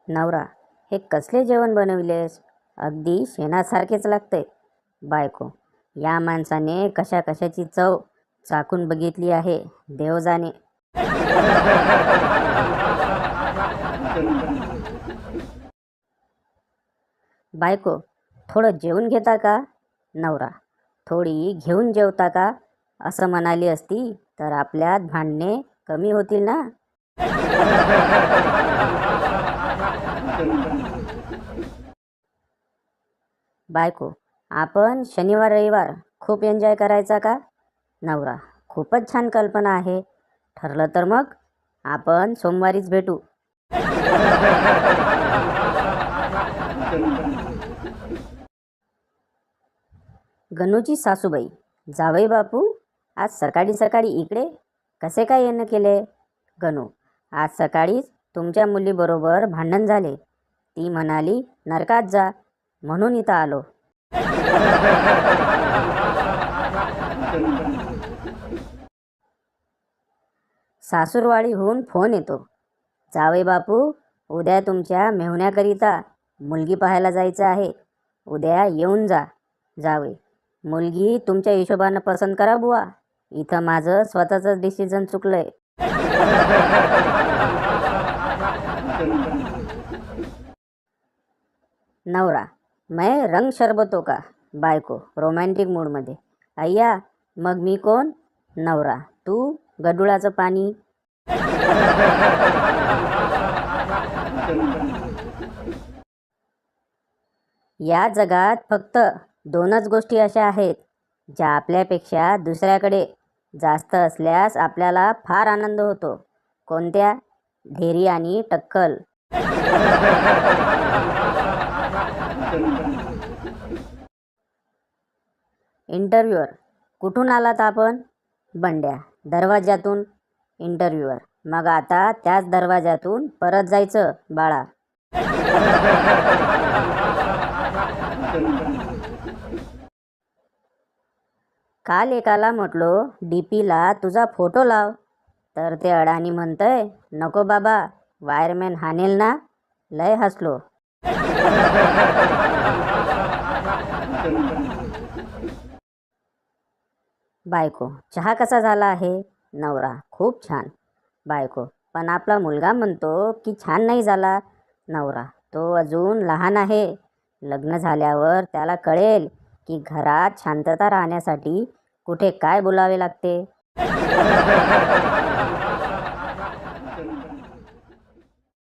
नवरा, हे कसले जेवण बनविलेस? अगदी शेणासारखेच लागते. बायको, या माणसाने कशा कशाची चव चाखून बघितली आहे, देव जाणे. बायको, थोडं जेवून घेता का? नवरा, थोडी घेऊन जेवता का? असं म्हणाली असती तर आपल्यात भांडणे कमी होतील ना. बायको, आपण शनिवार रविवार खूप एन्जॉय करायचा का? नवरा, खूपच छान कल्पना आहे. ठरलं तर मग आपण सोमवारीच भेटू. गणूची सासूबाई, जावई बापू, आज सकाळी सकाळी इकडे कसे काय येणं केले? गणू, आज सकाळीच तुमच्या मुलीबरोबर भांडण झाले. ती म्हणाली नरकात जा, म्हणून इथं आलो. सासूरवाडीहून फोन येतो. जावई बापू, उद्या तुमच्या मेहुण्याकरिता मुलगी पाहायला जायचं आहे. उद्या येऊन जा. जावई, मुलगी तुमच्या हिशोबानं पसंत करा बुवा. इथं माझं स्वतःचं डिसिजन चुकलंय. नवरा, मैं रंग शरबतो का? बायको रोमॅन्टिक मूडमध्ये, अय्या मग मी कोण? नवरा, तू गडुळाचं पाणी. या जगात फक्त दोनच गोष्टी अशा आहेत ज्या आपल्यापेक्षा दुसऱ्याकडे जास्त असल्यास आपल्याला फार आनंद होतो. कोणत्या? ढेरी आणि टक्कल. इंटरव्ह्यूअर, कुठून आलात आपण? बंड्या, दरवाज्यातून. इंटरव्ह्यूअर, मग आता त्याच दरवाज्यातून परत जायचं बाळा. काल एकाला म्हटलो डीपीला तुझा फोटो लाव, तर ते अडाणी म्हणतंय नको बाबा, वायरमॅन हानेल ना. लय हसलो. बायको, चहा कसा झाला आहे? नवरा, खूप छान. बायको, पण आपला मुलगा म्हणतो की छान नाही झाला. नवरा, तो अजून लहान आहे. लग्न झाल्यावर त्याला कळेल की घरात शांतता राहण्यासाठी कुठे काय बोलावे लागते.